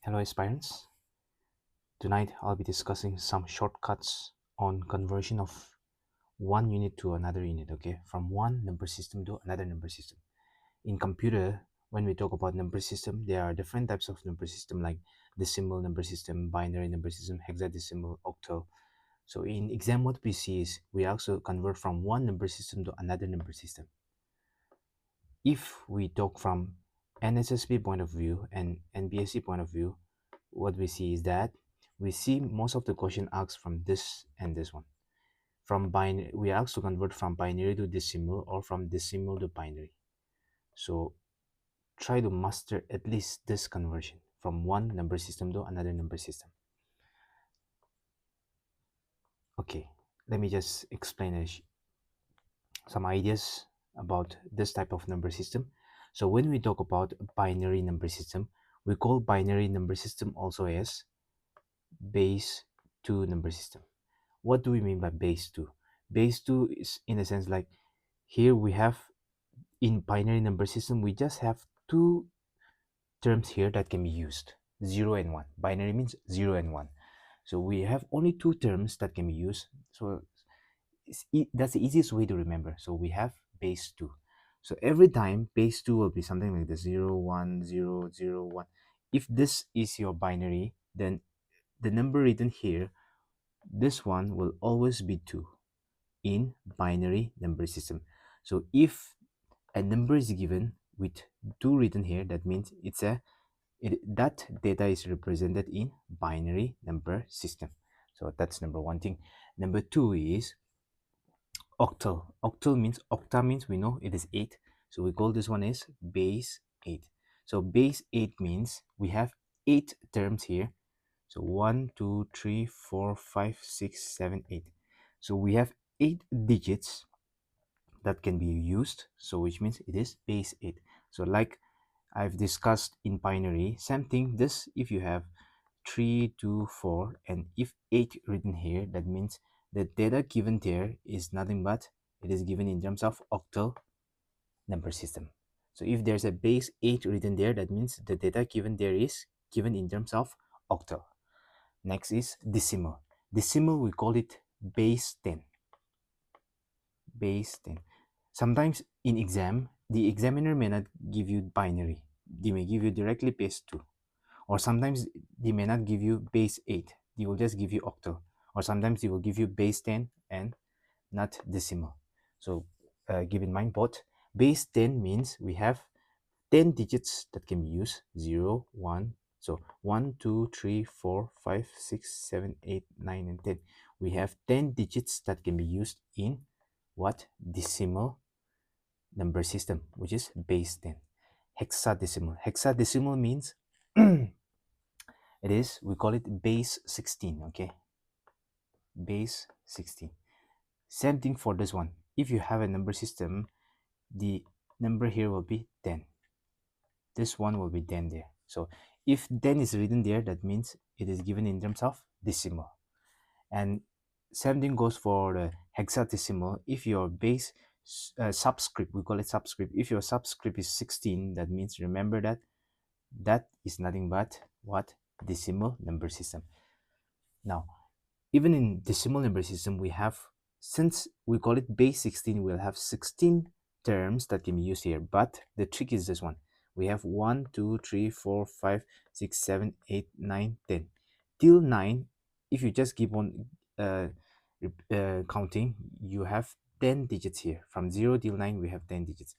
Hello aspirants, tonight I'll be discussing some shortcuts on conversion of one unit to another unit, okay, from one number system to another number system. In computer, when we talk about number system, there are different types of number system like decimal number system, binary number system, hexadecimal, octal. So in exam, what we see is we also convert from one number system to another number system. If we talk from NSSB point of view and NPSC point of view, what we see is that we see most of the question asked from this and this one. From binary, we are asked to convert from binary to decimal or from decimal to binary. So try to master at least this conversion from one number system to another number system. Okay, let me just explain some ideas about this type of number system. So when we talk about binary number system, we call binary number system also as base 2 number system. What do we mean by base 2? Base 2 is in a sense like here we have in binary number system we just have two terms here that can be used, 0 and 1. Binary means 0 and 1. So we have only two terms that can be used. So that's the easiest way to remember. So we have base 2. So every time base 2 will be something like this, 0 1 0 0 1. If this is your binary, then the number written here, this one will always be 2 in binary number system. So if a number is given with 2 written here, that means that data is represented in binary number system. So that's number one thing. Number two is octal. Octa means we know it is 8. So we call this one as base 8. So base 8 means we have 8 terms here. So 1, 2, 3, 4, 5, 6, 7, 8. So we have 8 digits that can be used. So which means it is base 8. So like I've discussed in binary, same thing. This, if you have 3, 2, 4, and if 8 written here, that means the data given there is nothing but it is given in terms of octal number system. So if there's a base 8 written there, that means the data given there is given in terms of octal. Next is decimal. Decimal, we call it base 10. Base 10. Sometimes in exam, the examiner may not give you binary. They may give you directly base 2. Or sometimes they may not give you base 8. They will just give you octal. Or sometimes they will give you base 10 and not decimal. So keep in mind both. Base 10 means we have 10 digits that can be used. 0, 1. So 1, 2, 3, 4, 5, 6, 7, 8, 9, and 10. We have 10 digits that can be used in what? Decimal number system, which is base 10. Hexadecimal. Hexadecimal means we call it base 16, okay? Base 16. Same thing for this one. If you have a number system, the number here will be 10. This one will be 10 there. So if 10 is written there, that means it is given in terms of decimal. And same thing goes for the hexadecimal. If your base subscript, we call it subscript. If your subscript is 16, that means remember that is nothing but what? Decimal number system. Now, even in decimal number system, we have, since we call it base 16, we'll have 16 terms that can be used here. But the trick is this one. We have 1, 2, 3, 4, 5, 6, 7, 8, 9, 10. Till 9, if you just keep on counting, you have 10 digits here. From 0 till 9, we have 10 digits.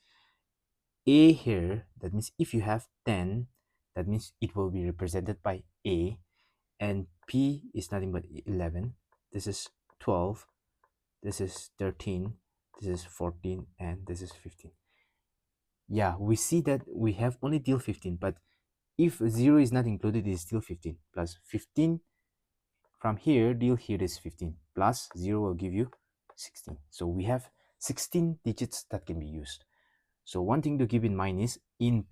A here, that means if you have 10, that means it will be represented by A. And P is nothing but 11. This is 12. This is 13. This is 14. And this is 15. Yeah, we see that we have only till 15. But if 0 is not included, it is still 15. Plus 15 from here till here is 15. Plus 0 will give you 16. So we have 16 digits that can be used. So one thing to keep in mind is in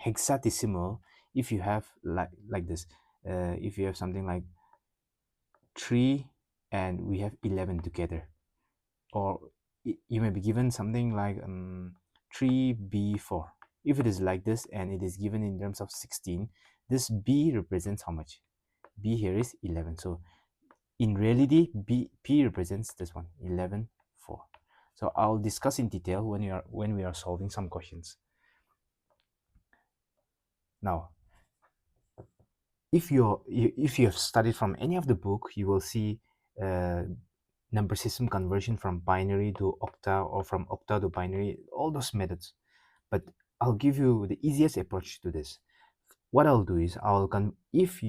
hexadecimal, if you have like this, if you have something like 3 and we have 11 together, or you may be given something like 3b4. If it is like this and it is given in terms of 16, this B represents how much? B here is 11. So in reality, P represents this one, 11, 4. So I'll discuss in detail when we are solving some questions. Now, if you have studied from any of the book, you will see number system conversion from binary to octa or from octa to binary, all those methods. But I'll give you the easiest approach to this. What I'll do is if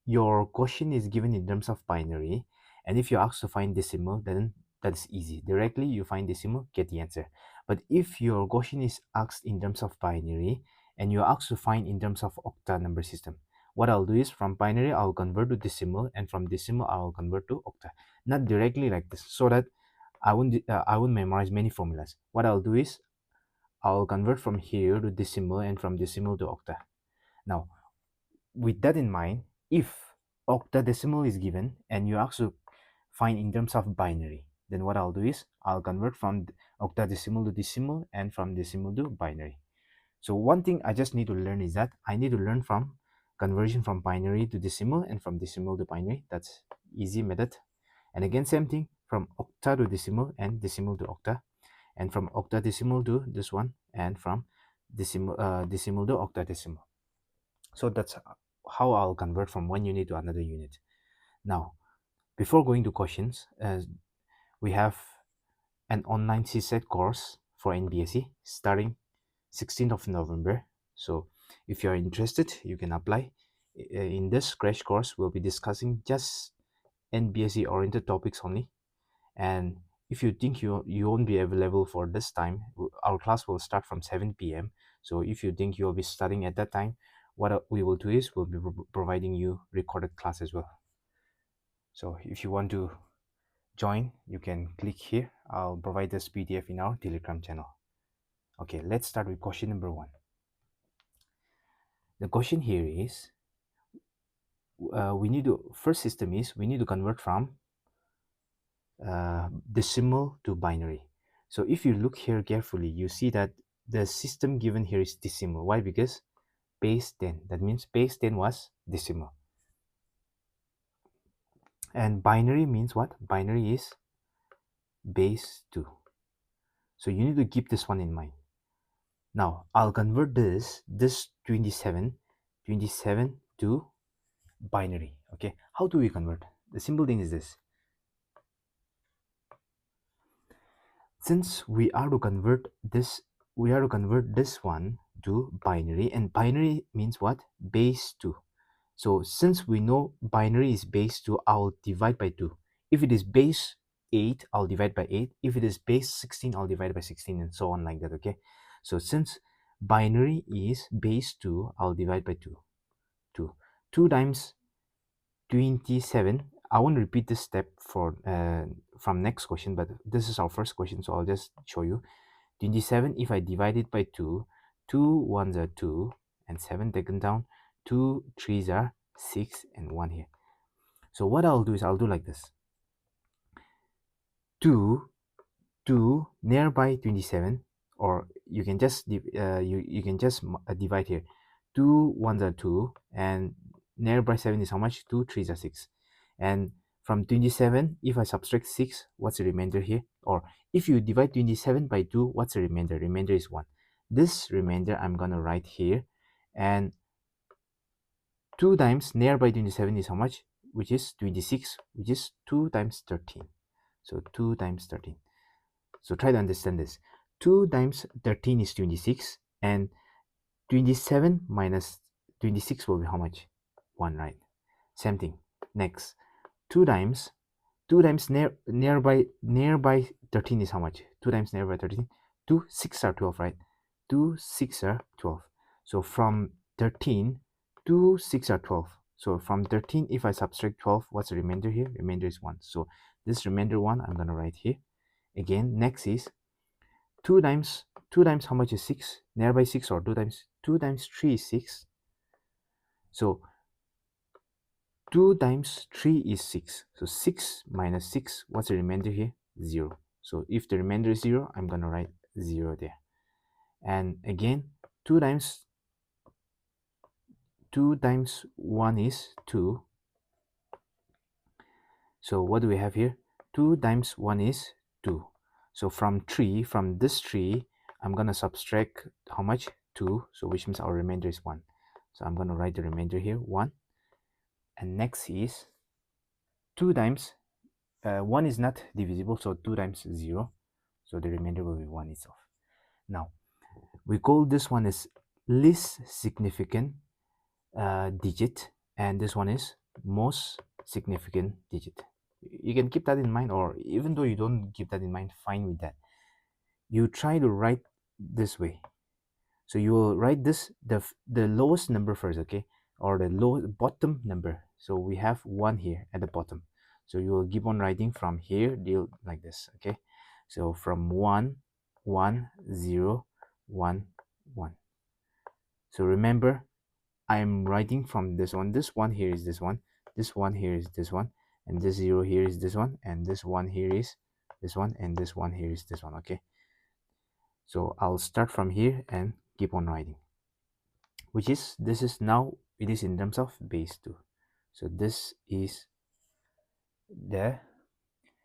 your question is given in terms of binary, and if you're asked to find decimal, then that's easy. Directly you find decimal, get the answer. But if your question is asked in terms of binary and you're asked to find in terms of octa number system, what I'll do is from binary I'll convert to decimal, and from decimal I'll convert to octa. Not directly like this, so that I won't memorize many formulas. What I'll do is I'll convert from here to decimal and from decimal to octa. Now, with that in mind, if octadecimal is given and you ask to find in terms of binary, then what I'll do is I'll convert from octadecimal to decimal and from decimal to binary. So one thing I just need to learn is that I need to learn from conversion from binary to decimal and from decimal to binary. That's easy method. And again, same thing from octa to decimal and decimal to octa, and from octadecimal to this one, and from decimal to octadecimal. So that's how I'll convert from one unit to another unit. Now, before going to questions, we have an online CSAT course for NPSC starting 16th of November. So if you're interested, you can apply. In this crash course, we'll be discussing just NPSC oriented topics only. And if you think you won't be available for this time, our class will start from 7 p.m. So if you think you'll be studying at that time, what we will do is we'll be providing you recorded class as well. So if you want to join, you can click here. I'll provide this PDF in our Telegram channel. Okay, let's start with question number 1. The question here is, we need to convert from decimal to binary. So if you look here carefully, you see that the system given here is decimal. Why? Because base 10. That means base 10 was decimal. And binary means what? Binary is base 2. So you need to keep this one in mind. Now I'll convert this 27 to binary. Okay, how do we convert? The simple thing is this. Since we are to convert this one to binary, and binary means what? Base 2. So since we know binary is base 2, I'll divide by 2. If it is base 8, I'll divide by 8. If it is base 16, I'll divide by 16, and so on like that. Okay, so since binary is base 2, I'll divide by 2. 2 times 27. I won't repeat this step for from next question, but this is our first question, so I'll just show you. 27, if I divide it by 2, 2 ones are 2, and 7 taken down, 2 3s are 6, and 1 here. So what I'll do is I'll do like this. 2 nearby 27, or you can just divide here. 2 ones are 2, and nearby 7 is how much? 2 3s are 6. And from 27, if I subtract 6, what's the remainder here? Or if you divide 27 by 2, what's the remainder? Remainder is 1. This remainder I'm gonna write here, and 2 times nearby 27 is how much? Which is 26, which is 2 times 13. So 2 times 13. So try to understand this. 2 times 13 is 26, and 27 minus 26 will be how much? 1, right? Same thing. Next, 2 times nearby 13 is how much? 2 times nearby 13, 2 6 are 12, right? 2 6 are 12. So from 13, 2 6 are 12. So from 13, if I subtract 12, what's the remainder here? Remainder is 1. So this remainder 1 I'm gonna write here. Again, next is 2 times how much is 6? Nearby 6, or 2 times 3 is 6. So 2 times 3 is 6. So 6 minus 6, what's the remainder here? 0. So if the remainder is 0, I'm going to write 0 there. And again, 2 times 2 times 1 is 2. So what do we have here? 2 times 1 is 2. So from this tree, I'm going to subtract how much? 2. So which means our remainder is 1. So I'm going to write the remainder here, 1. And next is 2 times, 1 is not divisible, so 2 times 0. So the remainder will be 1 itself. Now, we call this one as least significant digit, and this one is most significant digit. You can keep that in mind, or even though you don't keep that in mind, fine with that. You try to write this way. So you will write this the lowest number first, okay, or the bottom number. So we have 1 here at the bottom. So you will keep on writing from here, deal like this, okay. So from 1, 1, 0, 1, 1. So remember, I'm writing from this one. This one here is this one. This one here is this one. And this 0 here is this one. And this one here is this one. And this one here is this one. Okay. So I'll start from here and keep on writing. Which is, this is now, it is in terms of base 2. So this is the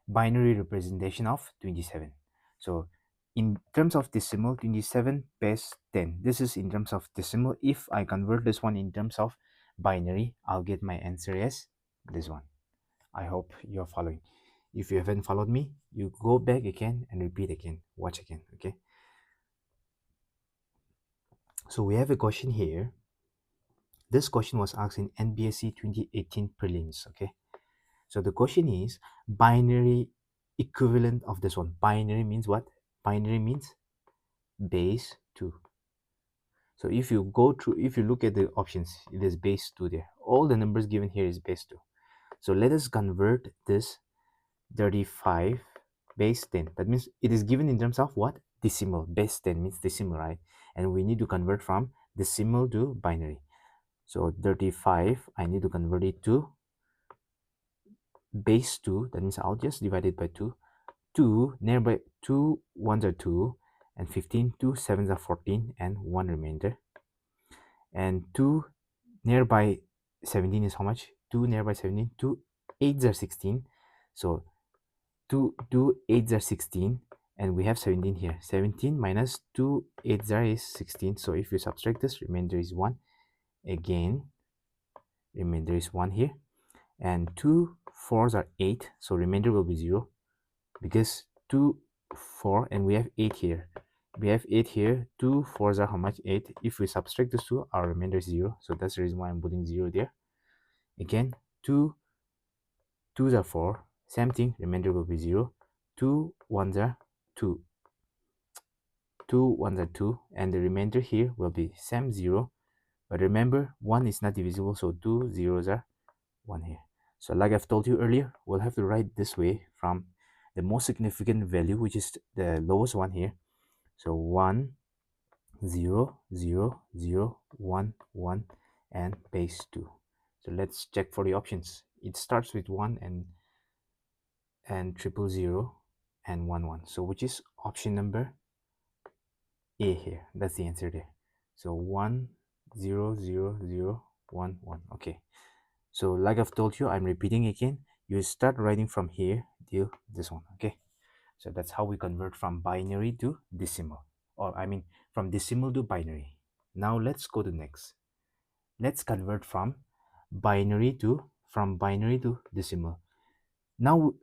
binary representation of 27. So in terms of decimal, 27 base 10. This is in terms of decimal. If I convert this one in terms of binary, I'll get my answer as this one. I hope you're following. If you haven't followed me, you go back again and repeat again, watch again, okay? So we have a question here. This question was asked in NPSC 2018 prelims, okay? So the question is binary equivalent of this one. Binary means what? Binary means base 2. So if you go through, if you look at the options, it is base 2 there. All the numbers given here is base 2. So let us convert this 35 base 10. That means it is given in terms of what? Decimal. Base 10 means decimal, right? And we need to convert from decimal to binary. So 35, I need to convert it to base 2. That means I'll just divide it by 2. 2 nearby, 2 ones are 2, and 15, 2 sevens are 14, and 1 remainder. And 2 nearby 17 is how much? 2 nearby 17, 2 8s are 16. So 2 8s are 16, and we have 17 here. 17 minus 2 8s are is 16. So if you subtract this, remainder is 1. Again, remainder is 1 here. And 2 4s are 8, so remainder will be 0. Because 2 4 and we have 8 here, we have 8 here, 2 4s are how much? 8. If we subtract this 2, our remainder is 0. So that's the reason why I'm putting 0 there. Again, 2 2s are 4, same thing, remainder will be 0. 2 1s are 2, 2 1s are 2, and the remainder here will be same 0. But remember, 1 is not divisible, so 2 zeros are 1 here. So like I've told you earlier, we'll have to write this way from the most significant value, which is the lowest one here. So 1 0 0 0 1 1 and base 2. So let's check for the options. It starts with 1 and 000 and 1 1. So which is option number A here? That's the answer there. So 1 0 0 0 1 1. Okay. So like I've told you, I'm repeating again. You start writing from here till this one. Okay. So that's how we convert from binary to decimal, or I mean from decimal to binary. Now let's go to next. Let's convert from binary to decimal. Now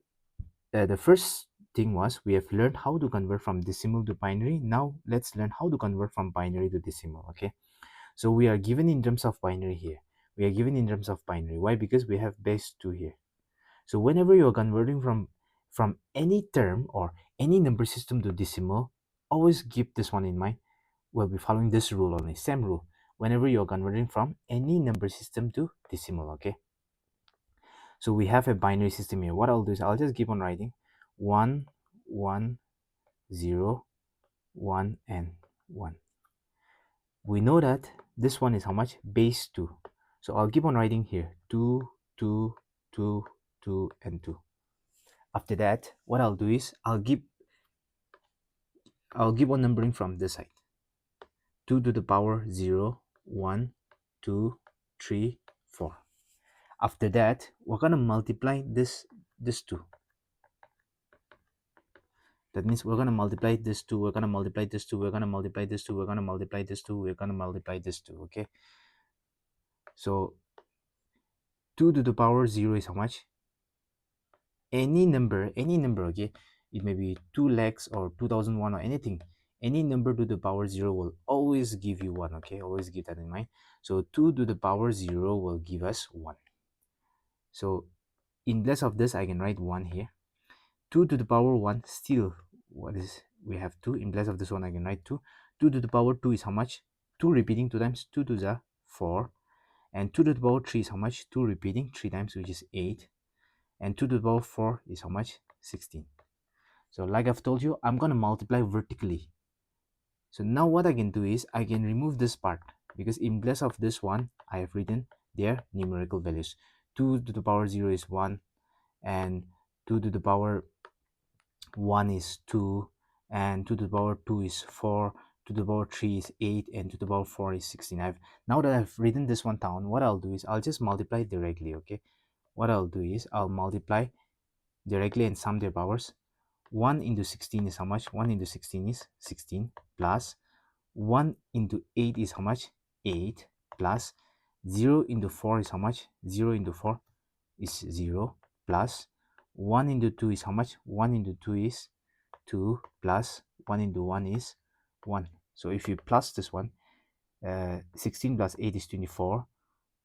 the first thing was we have learned how to convert from decimal to binary. Now let's learn how to convert from binary to decimal. Okay. So we are given in terms of binary here. We are given in terms of binary. Why? Because we have base 2 here. So whenever you are converting from any term or any number system to decimal, always keep this one in mind. We'll be following this rule only, same rule. Whenever you're converting from any number system to decimal, okay? So we have a binary system here. What I'll do is I'll just keep on writing 1, 1, 0, 1, and 1. We know that this one is how much? Base 2. So I'll keep on writing here 2, 2, 2, 2, and 2. After that, what I'll do is I'll keep on numbering from this side. 2 to the power 0, 1, 2, 3, 4. After that, we're going to multiply this two. That means we're going to multiply this 2, we're going to multiply this 2, we're going to multiply this 2, we're going to multiply this 2, we're going to multiply this 2, okay? So 2 to the power 0 is how much? Any number, okay? It may be 2 lakhs or 2001 or anything. Any number to the power 0 will always give you 1, okay? Always keep that in mind. So 2 to the power 0 will give us 1. So in place of this, I can write 1 here. 2 to the power 1, still, what is, we have 2. In place of this one, I can write 2. 2 to the power 2 is how much? 2 repeating 2 times, 2 to the 4. And 2 to the power 3 is how much? 2 repeating 3 times, which is 8. And 2 to the power 4 is how much? 16. So like I've told you, I'm going to multiply vertically. So now what I can do is, I can remove this part, because in place of this one, I have written their numerical values. 2 to the power 0 is 1, and 2 to the power 1 is 2, and 2 to the power 2 is 4, 2 to the power 3 is 8, and 2 to the power 4 is 16. Now that I've written this one down, what I'll do is I'll just multiply directly, okay? What I'll do is I'll multiply directly and sum their powers. 1 into 16 is how much? 1 into 16 is 16, plus 1 into 8 is how much? 8, plus 0 into 4 is how much? 0 into 4 is 0, plus 1 into 2 is how much? 1 into 2 is 2, plus 1 into 1 is 1. So if you plus this one, 16 plus 8 is 24,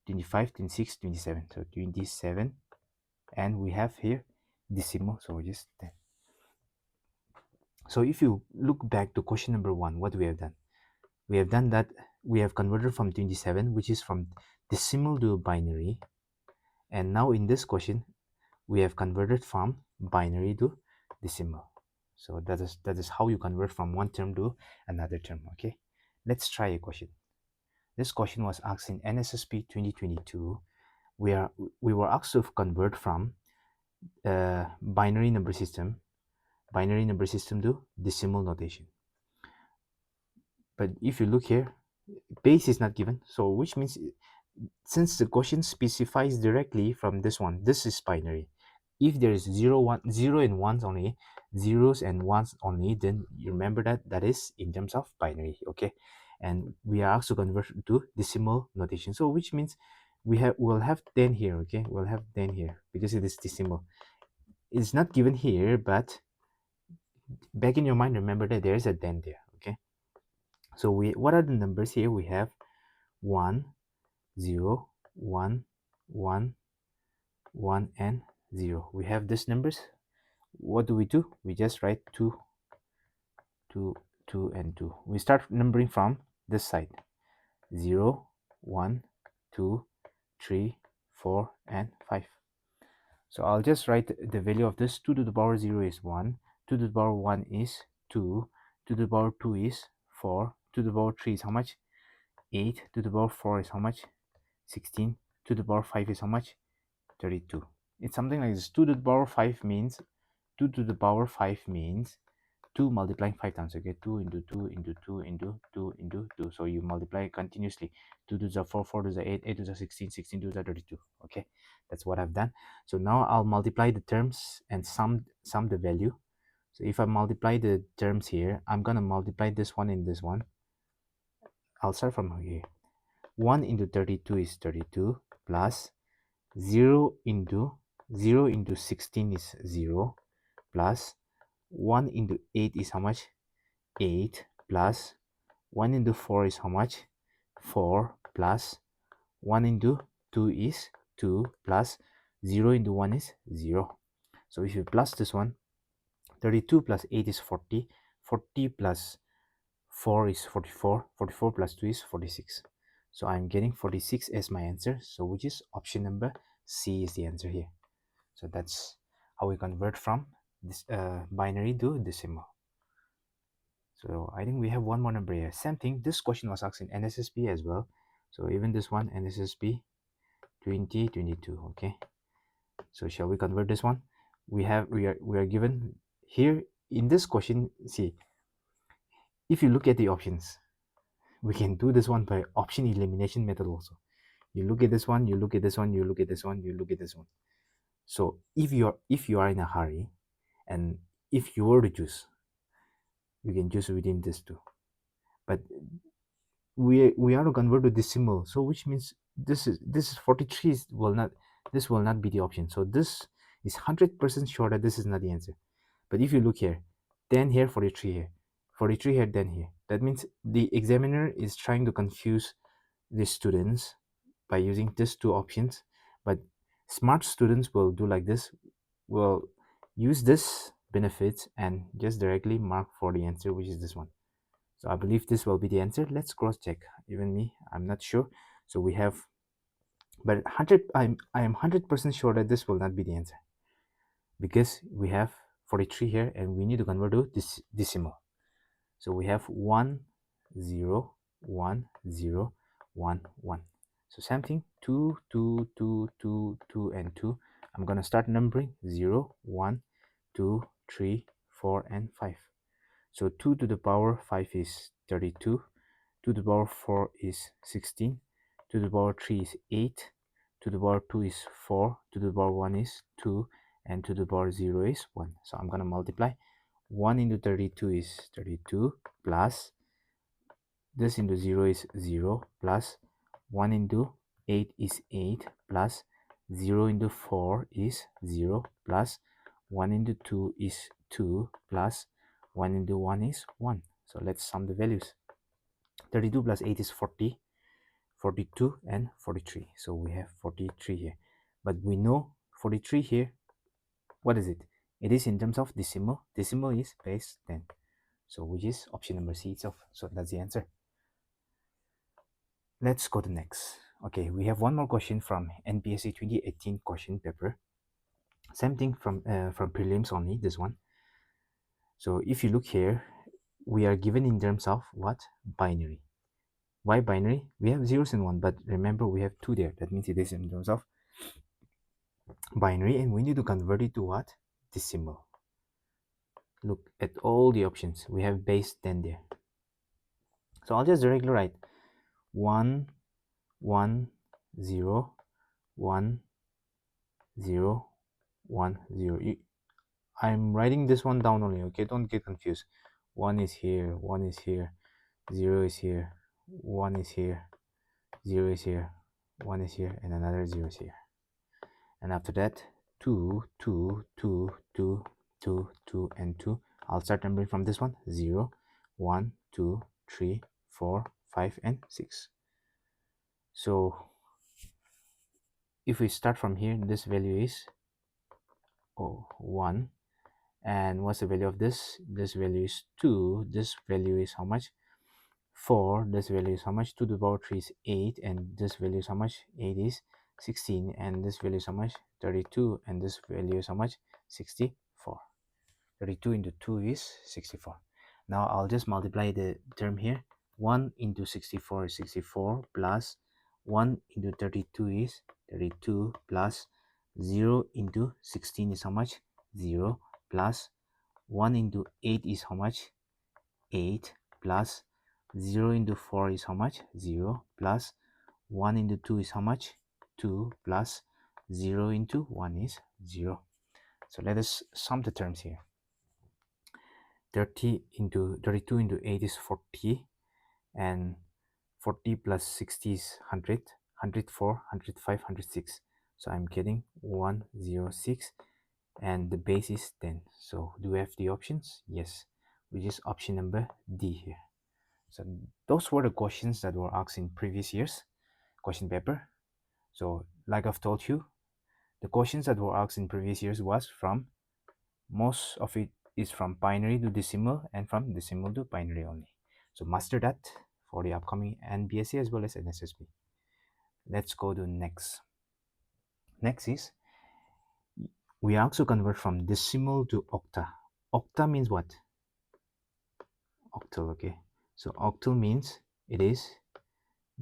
25, 26, 27. So 27, and we have here decimal, so just 10. So if you look back to question number 1, what we have done? We have done that we have converted from 27, which is from decimal to binary. And now in this question, we have converted from binary to decimal. So that is how you convert from one term to another term, okay? Let's try a question. This question was asked in NSSB 2022. We were asked to convert from binary number system to decimal notation. But if you look here, base is not given, so which means since the question specifies directly from this one, this is binary. If there is 0 and 1s only, zeros and ones only, then you remember that is in terms of binary, okay? And we are asked to convert to decimal notation, so which means we'll have 10 here, okay? We'll have 10 here because it is decimal. It's not given here, but back in your mind, remember that there is a 10 there, okay? So what are the numbers here? We have 1, 0, 1, 1, 1, and 0. We have these numbers. What do? We just write 2, 2, 2, and 2. We start numbering from this side. 0, 1, 2, 3, 4, and 5. So I'll just write the value of this. 2 to the power 0 is 1, 2 to the power 1 is 2, 2 to the power 2 is 4, 2 to the power 3 is how much? 8, 2 to the power 4 is how much? 16, 2 to the power 5 is how much? 32. It's something like this. 2 to the power 5 means 2 to the power 5 means 2 multiplying 5 times, okay? 2 into 2 into 2 into 2 into 2. So you multiply continuously. 2 to the 4, 4 to the 8, 8 to the 16, 16 to the 32. Okay, that's what I've done. So now I'll multiply the terms and sum the value. So if I multiply the terms here, I'm gonna multiply this one and this one. I'll start from here. 1 into 32 is 32, plus 0 into 16 is 0, plus 1 into 8 is how much? 8, plus 1 into 4 is how much? 4, plus 1 into 2 is 2, plus 0 into 1 is 0. So if you plus this one, 32 plus 8 is 40, 40 plus 4 is 44, 44 plus 2 is 46. So I'm getting 46 as my answer, so which is option number C is the answer here. So that's how we convert from this binary to decimal. So I think we have one more number here. Same thing, this question was asked in NSSB as well. So even this one, NSSB 2022, okay? So shall we convert this one? We are given here in this question. See, if you look at the options, we can do this one by option elimination method also. You look at this one, you look at this one, you look at this one, you look at this one. So if you are in a hurry, and if you were to choose, you can choose within this two. But we are to convert to decimal, so which means this is 43 will not, this will not be the option. So this is 100% sure that this is not the answer. But if you look here, 10 here, 43 here, 43 here, 10 here, that means the examiner is trying to confuse the students by using these two options. But smart students will do like this, will use this benefits and just directly mark for the answer, which is this one. So I believe this will be the answer. Let's cross check. Even me, I'm not sure. So we have, but 100, I am 100% sure that this will not be the answer, because we have 43 here and we need to convert to this decimal. So we have 1 0 1 0 1 1. So same thing, 2 2 2 2 2 and 2. I'm gonna start numbering 0 1 2 3 4 and 5. So 2 to the power 5 is 32, 2 to the power 4 is 16, 2 to the power 3 is 8, 2 to the power 2 is 4, 2 to the power 1 is 2, and 2 to the power 0 is 1. So I'm going to multiply. 1 into 32 is 32, plus this into 0 is 0, plus 1 into 8 is 8, plus 0 into 4 is 0, plus 1 into 2 is 2, plus 1 into 1 is 1. So let's sum the values. 32 plus 8 is 40, 42 and 43. So we have 43 here. But we know 43 here, what is it? It is in terms of decimal. Decimal is base 10. So which is option number C itself. So that's the answer. Let's go to next. Okay, we have one more question from NPSC 2018 question paper. Same thing from prelims only, this one. So if you look here, we are given in terms of what? Binary. Why binary? We have zeros and one, but remember we have two there. That means it is in terms of binary, and we need to convert it to what? Decimal. Look at all the options. We have base 10 there. So I'll just directly write 1 1 0 1 0 1 0. I'm writing this one down only, okay? Don't get confused. 1 is here, 1 is here, 0 is here, 1 is here, 0 is here, 1 is here, and another 0 is here. And after that, 2 2 2 2 2 2 and 2. I'll start numbering from this one. 0 1 2 3 4 5 and 6. So if we start from here, this value is 1. And what's the value of this? This value is 2. This value is how much? 4. This value is how much? 2 to the power 3 is 8. And this value is how much? 8 is 16. And this value is how much? 32. And this value is how much? 64. 32 into 2 is 64. Now I'll just multiply the term here. 1 into 64 is 64, plus 1 into 32 is 32, plus 0 into 16 is how much? 0, plus 1 into 8 is how much? 8, plus 0 into 4 is how much? 0, plus 1 into 2 is how much? 2, plus 0 into 1 is 0. So let us sum the terms here. 32 into 8 is 40, and 40 plus 60 is 100, 104, 105, 106. So I'm getting 106, and the base is 10. So do we have the options? Yes, which is option number D here. So those were the questions that were asked in previous years question paper. So like I've told you, the questions that were asked in previous years was from, most of it is from binary to decimal and from decimal to binary only. So master that for the upcoming NPSC as well as NSSB. Let's go to next. Next is, we also convert from decimal to octa. Octa means what? Octal, okay. So octal means it is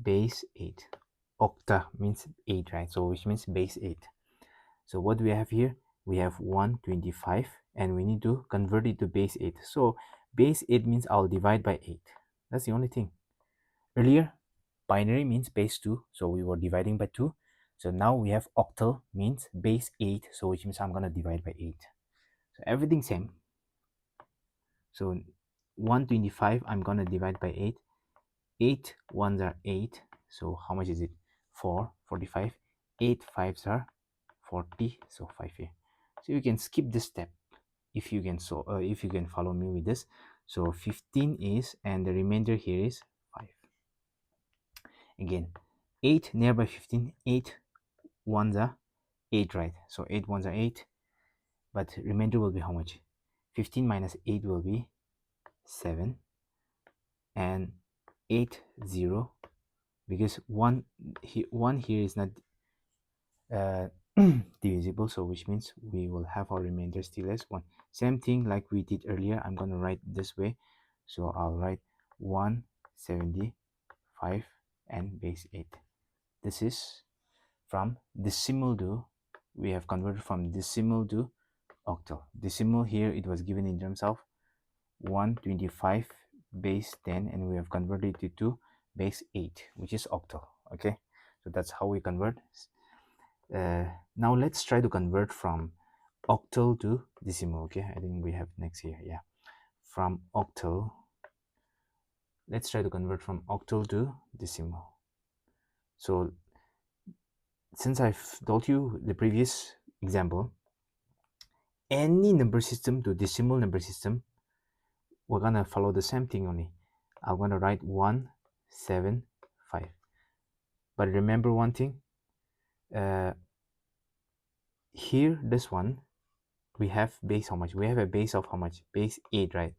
base 8. Octa means 8, right? So which means base 8. So what do we have here? We have 125, and we need to convert it to base 8. So base 8 means I'll divide by 8. That's the only thing. Earlier, binary means base 2, so we were dividing by 2. So now we have octal means base 8, so which means I'm going to divide by 8. So everything same. So 125 I'm going to divide by 8. 8 ones are 8, so how much is it? 4, 45. 8 fives are 40, so 5 here. So you can skip this step if you can, so if you can follow me with this. So 15 is, and the remainder here is 5. Again, 8 nearby 15. 8 ones are 8, right? So 8 ones are 8, but remainder will be how much? 15 minus 8 will be 7, and 8 0, because 1 here is not uh, divisible, so which means we will have our remainder still as 1. Same thing like we did earlier, I'm going to write this way. So I'll write 175 and base 8. This is from decimal to, we have converted from decimal to octal. Decimal here it was given in terms of 125 base 10, and we have converted it to base 8, which is octal. Okay, so that's how we convert. Now let's try to convert from octal to decimal. Okay, I think we have next here. Yeah, from octal, let's try to convert from octal to decimal. So since I've told you the previous example, any number system to decimal number system, we're gonna follow the same thing only. I'm gonna write 175. But remember one thing, here this one we have base how much? We have a base of how much? Base 8, right?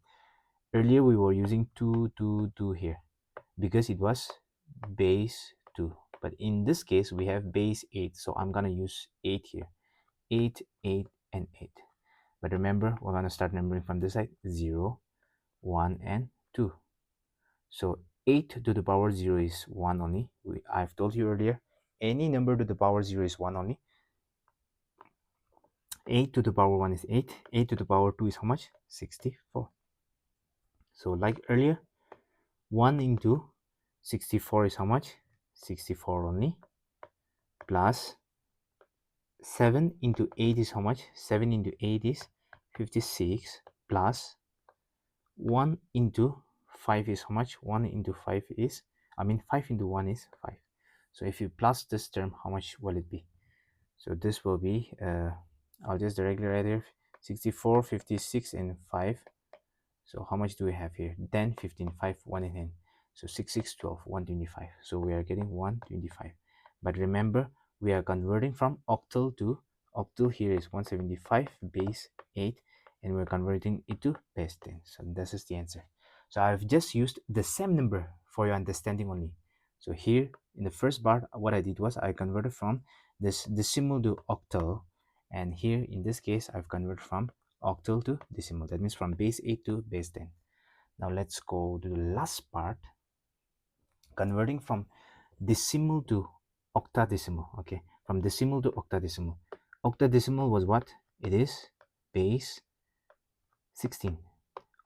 Earlier we were using 2 2 2 here because it was base 2, but in this case we have base 8, so I'm gonna use 8 here. 8 8 and 8. But remember, we're gonna start numbering from this side: 0 1 and 2. So 8 to the power 0 is 1 only. I've told you earlier, any number to the power 0 is 1 only. 8 to the power 1 is 8. 8 to the power 2 is how much? 64. So like earlier, 1 into 64 is how much? 64 only. Plus 7 into 8 is how much? 7 into 8 is 56. Plus 1 into 5 is how much? 1 into 5 is, 5 into 1 is 5. So if you plus this term, how much will it be? So this will be, I'll just directly write here, 64, 56, and 5. So how much do we have here? 10, 15, 5, 1 and 10. So 6, 6, 12, 125. So we are getting 125. But remember, we are converting from octal to octal. Here is 175 base 8, and we're converting it to base 10. So this is the answer. So I've just used the same number for your understanding only. So here in the first part, what I did was I converted from this decimal to octal, and here in this case I've converted from octal to decimal. That means from base 8 to base 10. Now let's go to the last part, converting from decimal to octadecimal. Okay, from decimal to octadecimal. Octadecimal was what? It is base 16.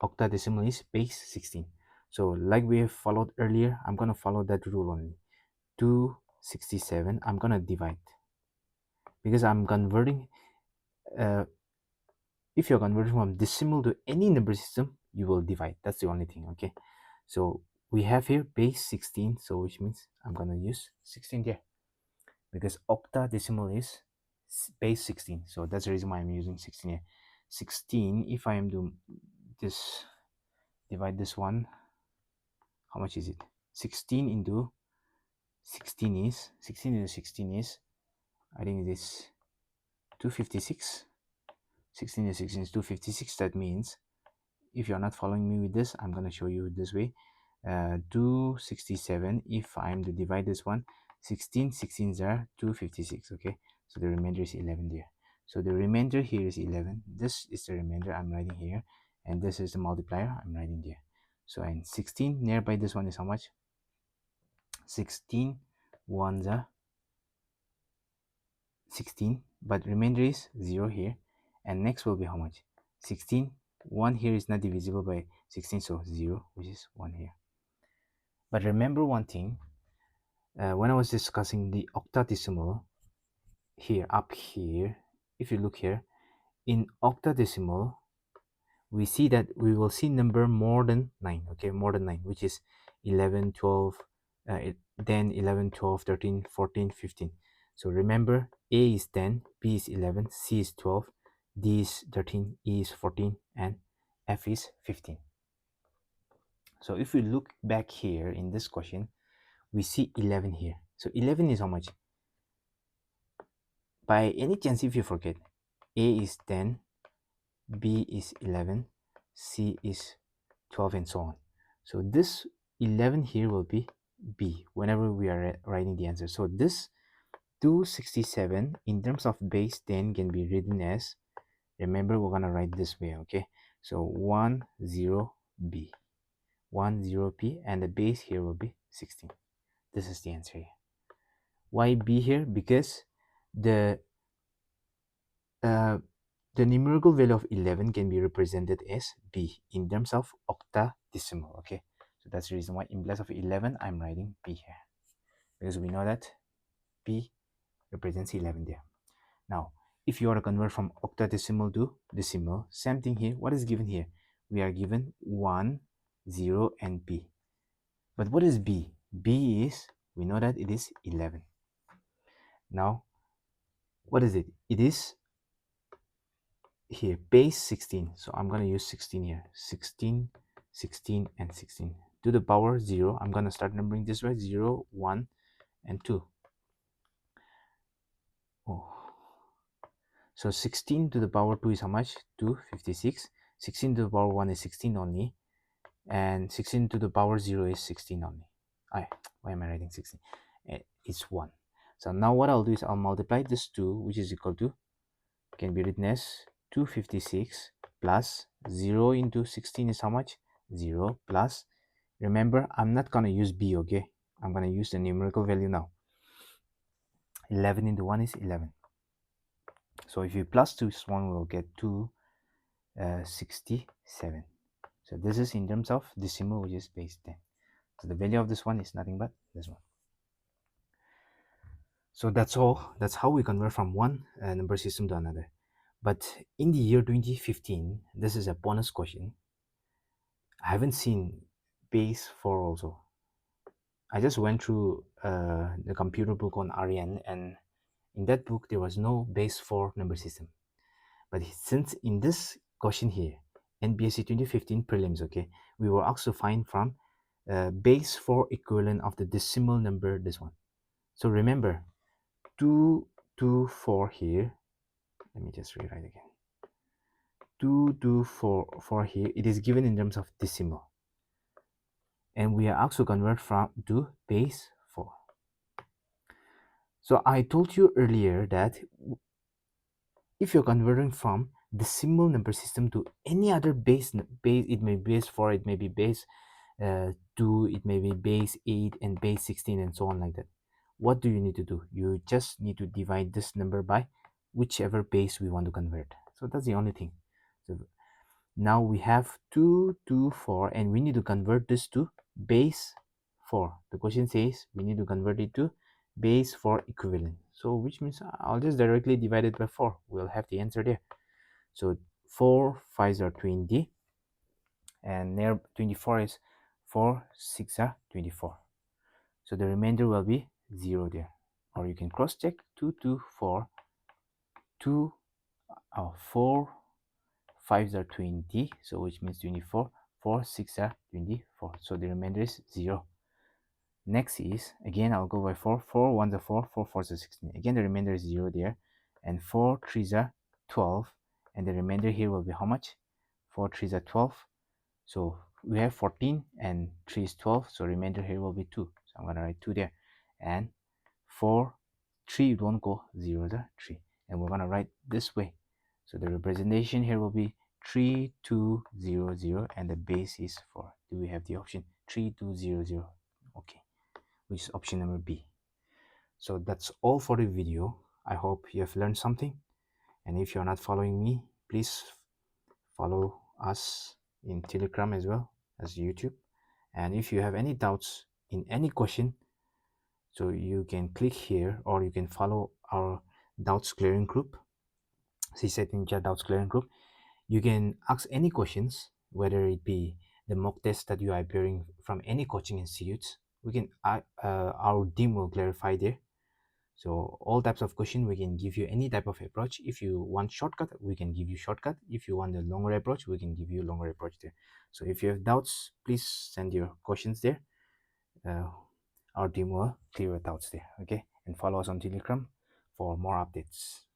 Octadecimal is base 16. So like we have followed earlier, I'm going to follow that rule only. 267, I'm going to divide, because I'm converting, if you're converting from decimal to any number system, you will divide. That's the only thing. Okay, so we have here base 16, so which means I'm gonna use 16 there, because octadecimal is base 16, so that's the reason why I'm using 16 here. 16, if I am to this divide this one, how much is it? 16 into 16 is, 16 into 16 is, I think it is 256. 16 into 16 is 256. That means, if you're not following me with this, I'm going to show you this way. 267, if I'm to divide this one, 16 16s are 256. Okay, so the remainder is 11 there. So the remainder here is 11. This is the remainder I'm writing here, and this is the multiplier I'm writing there. So, and 16 nearby this one is how much? 16 ones are 16, but remainder is 0 here, and next will be how much? 16. 1 here is not divisible by 16, so 0, which is 1 here. But remember one thing, when I was discussing the octadecimal here, up here, if you look here, in octadecimal, we see that we will see number more than 9, okay, more than 9, which is 11, 12, 10, 11, 12, 13, 14, 15. So remember, A is 10, B is 11, C is 12, D is 13, E is 14, and F is 15. So if we look back here in this question, we see 11 here. So 11 is how much? By any chance, if you forget, A is 10, B is 11, C is 12, and so on. So this 11 here will be B whenever we are writing the answer. So this 267 in terms of base 10 can be written as, remember, we're going to write this way, okay? So 10B, 10B, and the base here will be 16. This is the answer here. Why B here? Because the numerical value of 11 can be represented as B in terms of octadecimal, okay? So that's the reason why in place of 11, I'm writing B here. Because we know that B represents 11 there. Now, if you want to convert from octadecimal to decimal, same thing here. What is given here? We are given 1, 0, and B. But what is B? B is, we know that it is 11. Now, what is it? It is here, base 16. So I'm going to use 16 here. 16, 16, and 16. To the power 0, I'm going to start numbering this way. 0, 1, and 2. Oh. So 16 to the power 2 is how much? 256. 16 to the power 1 is 16 only. And 16 to the power 0 is 16 only. Why am I writing 16? It's 1. So now what I'll do is I'll multiply this 2, which is equal to, can be written as 256 plus 0 into 16 is how much? 0 plus, remember, I'm not going to use B, okay? I'm going to use the numerical value now. 11 into 1 is 11. So if you plus 2 is 1, we'll get 267. So this is in terms of decimal, which is base 10. So the value of this one is nothing but this one. So that's all. That's how we convert from one number system to another. But in the year 2015, this is a bonus question. I haven't seen base 4 also. I just went through the computer book on Aryan, and in that book there was no base 4 number system. But since in this question here, NPSC 2015 prelims, okay, we were asked to find from base 4 equivalent of the decimal number, this one. So remember, 2, 2, 4 here. Let me just rewrite again. 2, 2, 4 here. It is given in terms of decimal. And we are asked to convert from to base 4. So I told you earlier that if you're converting from decimal number system to any other base, it may be base 4, it may be base 2, it may be base 8 and base 16 and so on like that. What do you need to do? You just need to divide this number by whichever base we want to convert. So that's the only thing. So now we have 2, 2, 4, and we need to convert this to base 4. The question says we need to convert it to base 4 equivalent. So which means I'll just directly divide it by 4. We'll have the answer there. So 4 5s are 20, and near 24 is 4 6 are 24. So the remainder will be 0 there. Or you can cross check 2 2 4 2 4 5s are 20, so which means 24. 4 6 are 24, so the remainder is 0. Next is, again I'll go by 4. 4 1s are 4, 4 4s are 16. Again the remainder is 0 there. And 4 3s are 12, and the remainder here will be how much? 4 3s are 12. So we have 14 and 3 is 12, so remainder here will be 2. So I'm gonna write 2 there. And 4 3 don't go, 0 is 3, and we're gonna write this way. So the representation here will be 3 2 0 0, and the base is 4. Do we have the option 3 2 0 0? Okay, which is option number B. So that's all for the video. I hope you have learned something, and if you're not following me, please follow us in Telegram as well as YouTube. And if you have any doubts in any question, So you can click here, or you can follow our doubts clearing group, CSAT Ninja doubts clearing group. You can ask any questions, whether it be the mock test that you are appearing from any coaching institutes. We can our team will clarify there. So all types of question, we can give you any type of approach. If you want shortcut, we can give you shortcut. If you want a longer approach, we can give you longer approach there. So if you have doubts, please send your questions there. Our team will clear your doubts there. Okay, and follow us on Telegram for more updates.